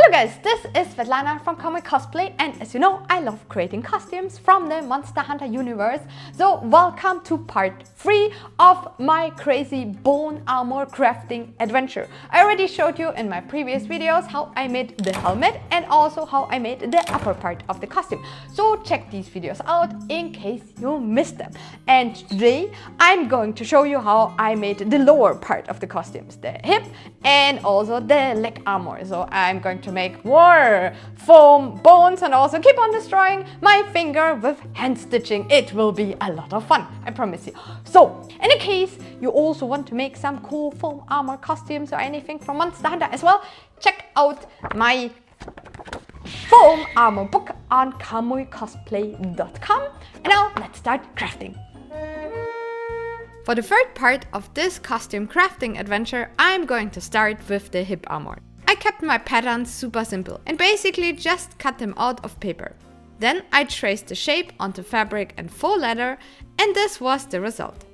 Hello guys, this is Svetlana from Cosplay, and as you know, I love creating costumes from the Monster Hunter universe. So welcome to part 3 of my crazy bone armor crafting adventure. I already showed you in my previous videos how I made the helmet and also how I made the upper part of the costume. So check these videos out in case you missed them. And today I'm going to show you how I made the lower part of the costumes, the hip and also the leg armor. So I'm going to make more foam bones and also keep on destroying my finger with hand stitching. It will be a lot of fun, I promise you. So in case you also want to make some cool foam armor costumes or anything from Monster Hunter as well, check out my foam armor book on cosplay.com. And now let's start crafting. For the third part of this costume crafting adventure, I'm going to start with the hip armor. I kept my patterns super simple and basically just cut them out of paper. Then I traced the shape onto fabric and faux leather, and this was the result.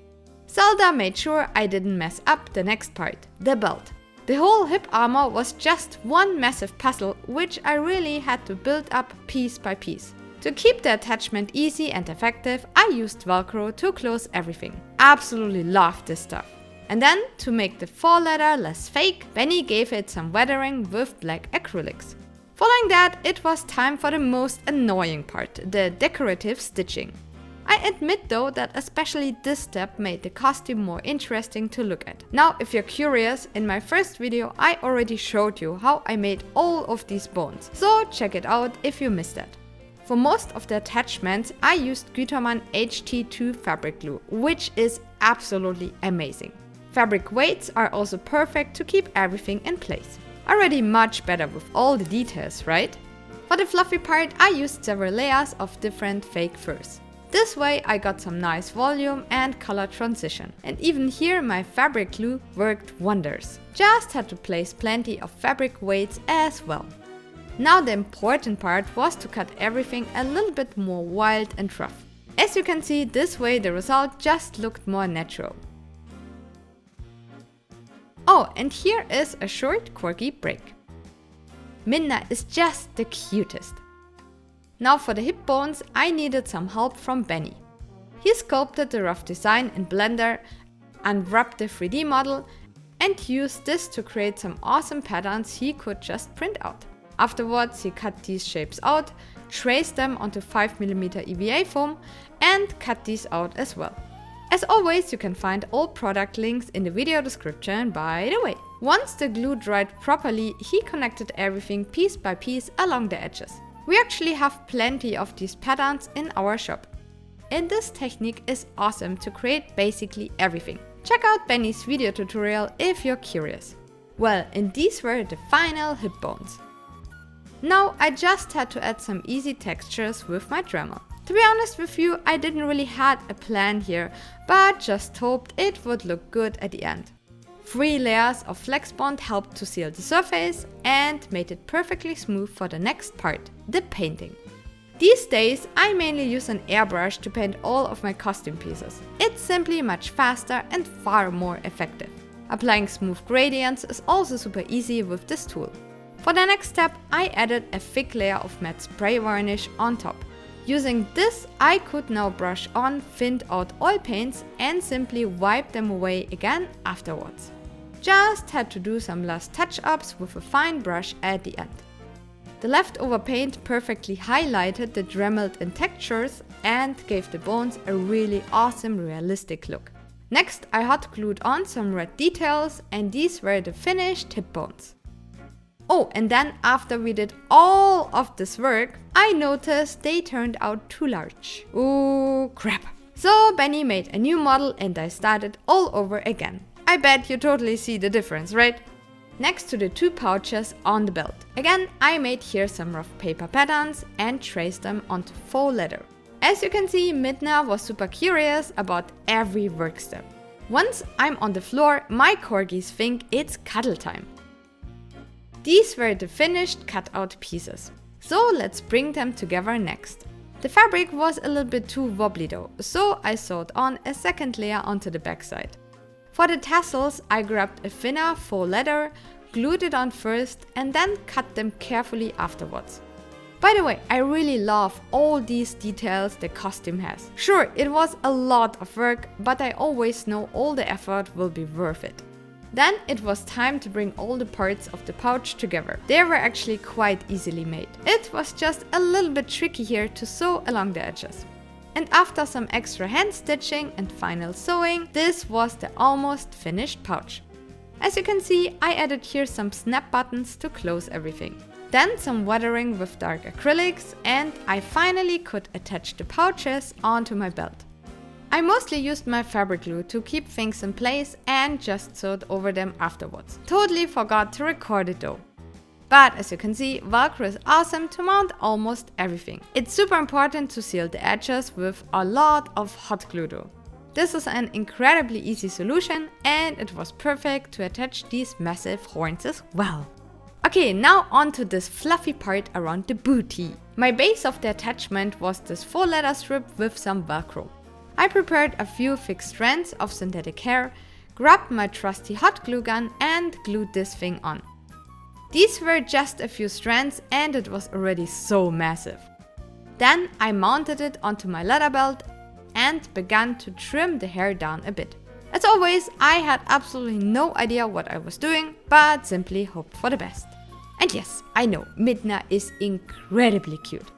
Zelda made sure I didn't mess up the next part, the belt. The whole hip armor was just one massive puzzle, which I really had to build up piece by piece. To keep the attachment easy and effective, I used Velcro to close everything. Absolutely loved this stuff. And then, to make the faux leather less fake, Benny gave it some weathering with black acrylics. Following that, it was time for the most annoying part, the decorative stitching. I admit though that especially this step made the costume more interesting to look at. Now, if you're curious, in my first video I already showed you how I made all of these bones, so check it out if you missed that. For most of the attachments, I used Gütermann HT2 fabric glue, which is absolutely amazing. Fabric weights are also perfect to keep everything in place. Already much better with all the details, right? For the fluffy part, I used several layers of different fake furs. This way I got some nice volume and color transition. And even here my fabric glue worked wonders. Just had to place plenty of fabric weights as well. Now the important part was to cut everything a little bit more wild and rough. As you can see, this way the result just looked more natural. Oh, and here is a short corgi break. Minna is just the cutest. Now for the hip bones, I needed some help from Benny. He sculpted the rough design in Blender, unwrapped the 3D model, and used this to create some awesome patterns he could just print out. Afterwards, he cut these shapes out, traced them onto 5mm EVA foam, and cut these out as well. As always, you can find all product links in the video description, by the way. Once the glue dried properly, he connected everything piece by piece along the edges. We actually have plenty of these patterns in our shop. And this technique is awesome to create basically everything. Check out Benny's video tutorial if you're curious. Well, and these were the final hip bones. Now I just had to add some easy textures with my Dremel. To be honest with you, I didn't really had a plan here, but just hoped it would look good at the end. 3 layers of flex bond helped to seal the surface and made it perfectly smooth for the next part, the painting. These days I mainly use an airbrush to paint all of my costume pieces. It's simply much faster and far more effective. Applying smooth gradients is also super easy with this tool. For the next step, I added a thick layer of matte spray varnish on top. Using this, I could now brush on thinned out oil paints and simply wipe them away again afterwards. Just had to do some last touch-ups with a fine brush at the end. The leftover paint perfectly highlighted the dremeled in textures and gave the bones a really awesome realistic look. Next, I hot glued on some red details, and these were the finished hip bones. Oh, and then after we did all of this work, I noticed they turned out too large. Ooh, crap. So Benny made a new model and I started all over again. I bet you totally see the difference, right? Next to the 2 pouches on the belt. Again, I made here some rough paper patterns and traced them onto faux leather. As you can see, Midna was super curious about every work step. Once I'm on the floor, my corgis think it's cuddle time. These were the finished cut-out pieces. So let's bring them together next. The fabric was a little bit too wobbly though, so I sewed on a second layer onto the backside. For the tassels, I grabbed a thinner faux leather, glued it on first and then cut them carefully afterwards. By the way, I really love all these details the costume has. Sure, it was a lot of work, but I always know all the effort will be worth it. Then it was time to bring all the parts of the pouch together. They were actually quite easily made. It was just a little bit tricky here to sew along the edges. And after some extra hand stitching and final sewing, this was the almost finished pouch. As you can see, I added here some snap buttons to close everything. Then some weathering with dark acrylics, and I finally could attach the pouches onto my belt. I mostly used my fabric glue to keep things in place and just sewed over them afterwards. Totally forgot to record it though. But as you can see, Velcro is awesome to mount almost everything. It's super important to seal the edges with a lot of hot glue though. This is an incredibly easy solution and it was perfect to attach these massive horns as well. Okay, now on to this fluffy part around the booty. My base of the attachment was this faux leather strip with some Velcro. I prepared a few thick strands of synthetic hair, grabbed my trusty hot glue gun and glued this thing on. These were just a few strands and it was already so massive. Then I mounted it onto my leather belt and began to trim the hair down a bit. As always, I had absolutely no idea what I was doing, but simply hoped for the best. And yes, I know, Midna is incredibly cute.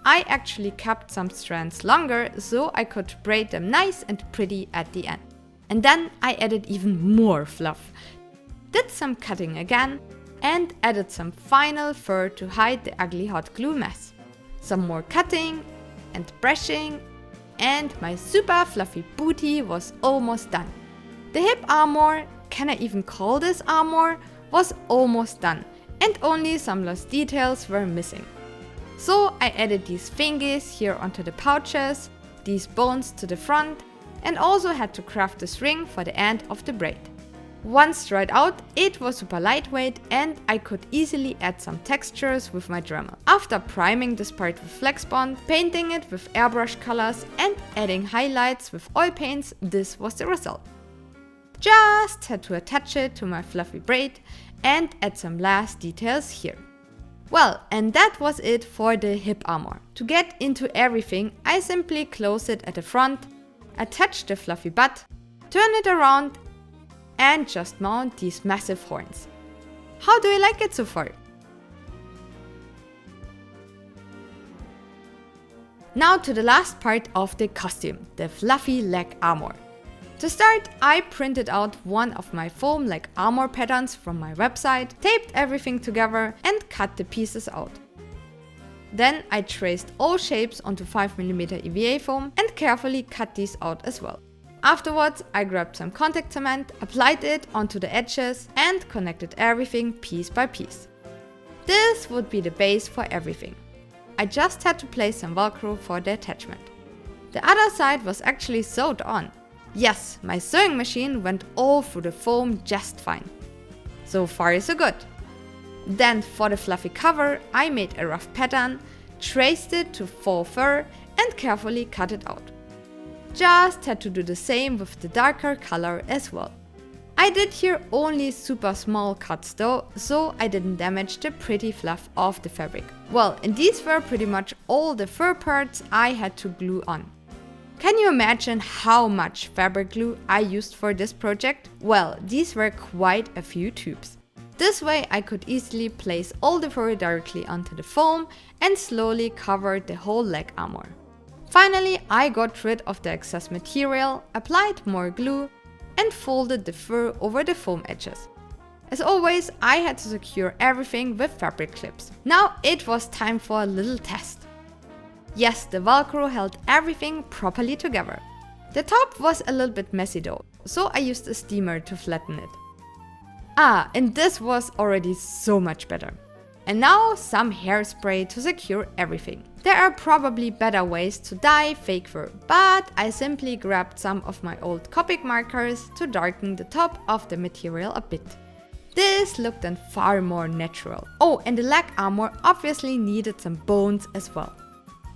I actually kept some strands longer so I could braid them nice and pretty at the end. And then I added even more fluff. Did some cutting again and added some final fur to hide the ugly hot glue mess. Some more cutting and brushing and my super fluffy booty was almost done. The hip armor, can I even call this armor, was almost done and only some last details were missing. So I added these thingies here onto the pouches, these bones to the front and also had to craft this ring for the end of the braid. Once dried out, it was super lightweight and I could easily add some textures with my Dremel. After priming this part with Flex Bond, painting it with airbrush colors and adding highlights with oil paints, this was the result. Just had to attach it to my fluffy braid and add some last details here. Well, and that was it for the hip armor. To get into everything, I simply close it at the front, attach the fluffy butt, turn it around and just mount these massive horns. How do you like it so far? Now to the last part of the costume, the fluffy leg armor. To start, I printed out one of my foam leg armor patterns from my website, taped everything together and cut the pieces out. Then I traced all shapes onto 5mm EVA foam and carefully cut these out as well. Afterwards, I grabbed some contact cement, applied it onto the edges and connected everything piece by piece. This would be the base for everything. I just had to place some Velcro for the attachment. The other side was actually sewed on. Yes, my sewing machine went all through the foam just fine. So far so good. Then for the fluffy cover, I made a rough pattern, traced it to faux fur and carefully cut it out. Just had to do the same with the darker color as well. I did here only super small cuts though, so I didn't damage the pretty fluff of the fabric. Well, and these were pretty much all the fur parts I had to glue on. Can you imagine how much fabric glue I used for this project? Well, these were quite a few tubes. This way I could easily place all the fur directly onto the foam and slowly cover the whole leg armor. Finally, I got rid of the excess material, applied more glue and folded the fur over the foam edges. As always, I had to secure everything with fabric clips. Now it was time for a little test. Yes, the Velcro held everything properly together. The top was a little bit messy though, so I used a steamer to flatten it. And this was already so much better. And now some hairspray to secure everything. There are probably better ways to dye fake fur, but I simply grabbed some of my old Copic markers to darken the top of the material a bit. This looked then far more natural. Oh, and the leg armor obviously needed some bones as well.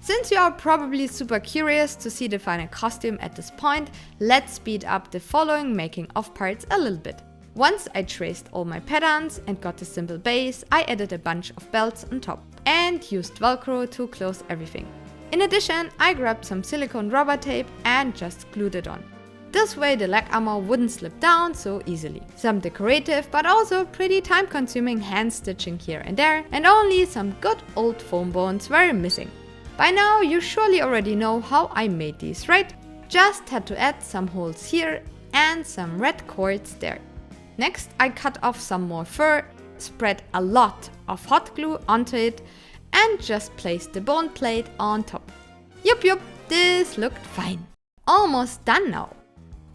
Since you are probably super curious to see the final costume at this point, let's speed up the following making of parts a little bit. Once I traced all my patterns and got a simple base, I added a bunch of belts on top and used Velcro to close everything. In addition, I grabbed some silicone rubber tape and just glued it on. This way the leg armor wouldn't slip down so easily. Some decorative but also pretty time consuming hand stitching here and there, and only some good old foam bones were missing. By now you surely already know how I made these, right? Just had to add some holes here and some red cords there. Next I cut off some more fur, spread a lot of hot glue onto it and just placed the bone plate on top. Yup, this looked fine. Almost done now.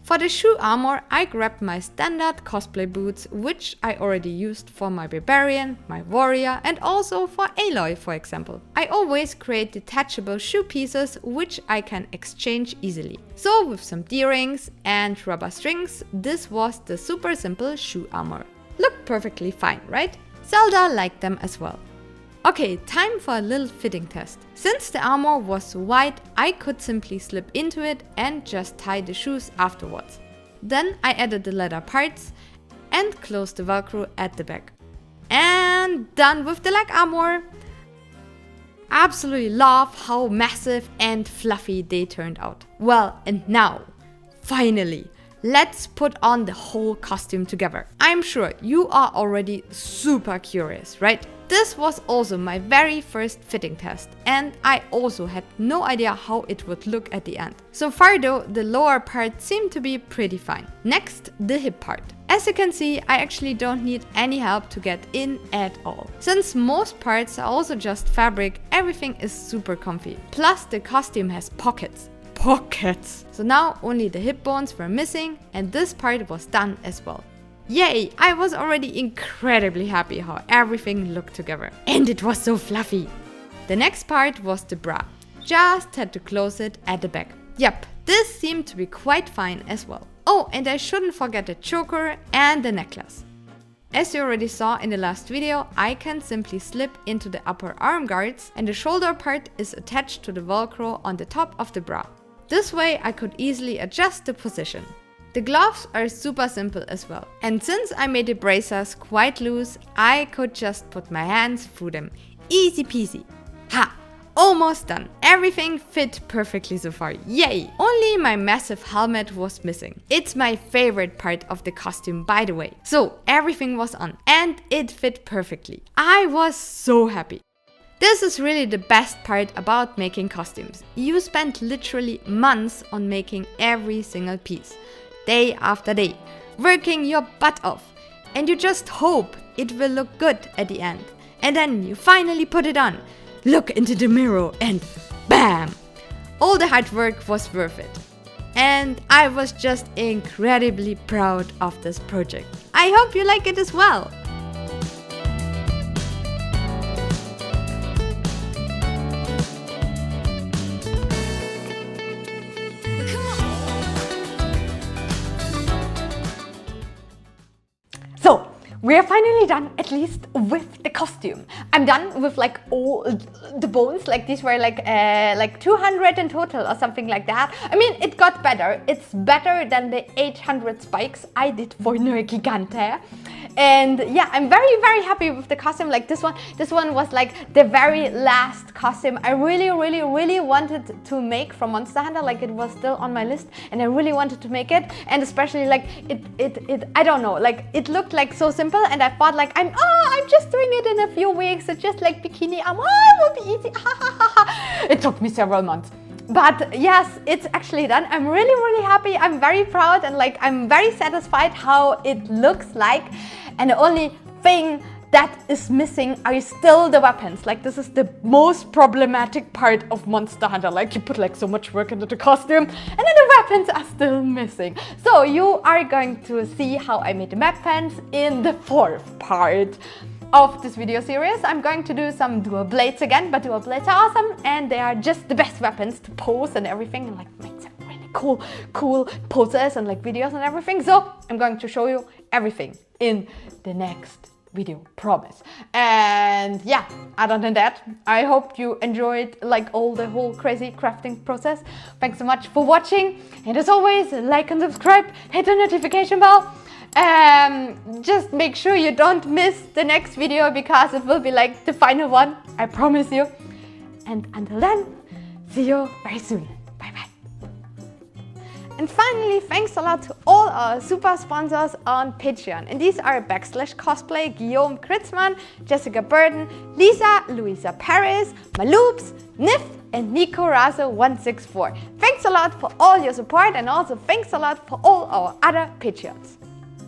For the shoe armor, I grabbed my standard cosplay boots, which I already used for my barbarian, my warrior, and also for Aloy, for example. I always create detachable shoe pieces, which I can exchange easily. So with some D-rings and rubber strings, this was the super simple shoe armor. Looked perfectly fine, right? Zelda liked them as well. Okay, time for a little fitting test. Since the armor was so wide, I could simply slip into it and just tie the shoes afterwards. Then I added the leather parts and closed the Velcro at the back. And done with the leg armor! Absolutely love how massive and fluffy they turned out. Well, and now, finally, let's put on the whole costume together. I'm sure you are already super curious, right? This was also my very first fitting test, and I also had no idea how it would look at the end. So far though, the lower part seemed to be pretty fine. Next, the hip part. As you can see, I actually don't need any help to get in at all. Since most parts are also just fabric, everything is super comfy. Plus the costume has pockets. So now only the hip bones were missing and this part was done as well. Yay! I was already incredibly happy how everything looked together. And it was so fluffy! The next part was the bra. Just had to close it at the back. Yep, this seemed to be quite fine as well. Oh, and I shouldn't forget the choker and the necklace. As you already saw in the last video, I can simply slip into the upper arm guards and the shoulder part is attached to the Velcro on the top of the bra. This way I could easily adjust the position. The gloves are super simple as well. And since I made the bracers quite loose, I could just put my hands through them. Easy peasy. Ha! Almost done. Everything fit perfectly so far. Yay! Only my massive helmet was missing. It's my favorite part of the costume, by the way. So everything was on and it fit perfectly. I was so happy. This is really the best part about making costumes. You spend literally months on making every single piece. Day after day, working your butt off, and you just hope it will look good at the end. And then you finally put it on, look into the mirror and BAM! All the hard work was worth it. And I was just incredibly proud of this project. I hope you like it as well. We're finally done, at least with the costume. I'm done with like all the bones, like these were like 200 in total or something like that. I mean, it got better. It's better than the 800 spikes I did for Nerd Gigante. And yeah, I'm very, very happy with the costume. Like this one was like the very last costume I really wanted to make from Monster Hunter. Like it was still on my list and I really wanted to make it. And especially like it I don't know, like it looked like so simple and I thought like I'm just doing it in a few weeks. It's just like bikini armor, it will be easy. It took me several months. But yes, it's actually done. I'm really happy. I'm very proud and like I'm very satisfied how it looks like. And the only thing that is missing are still the weapons. Like this is the most problematic part of Monster Hunter. Like you put like so much work into the costume and then the weapons are still missing. So you are going to see how I made the weapons in the fourth part of this video series. I'm going to do some dual blades again, but dual blades are awesome and they are just the best weapons to pose and everything and like make some really cool poses and like videos and everything. So I'm going to show you everything in the next video, promise. And yeah, other than that, I hope you enjoyed like the whole crazy crafting process. Thanks so much for watching, and as always, like and subscribe, hit the notification bell, Just make sure you don't miss the next video because it will be like the final one, I promise you. And until then, see you very soon. Bye bye. And finally, thanks a lot to all our super sponsors on Patreon. And these are /Cosplay, Guillaume Kritzmann, Jessica Burden, Lisa, Louisa Paris, Maloops, Nif, and Nico Razo 164. Thanks a lot for all your support, and also thanks a lot for all our other Patreons.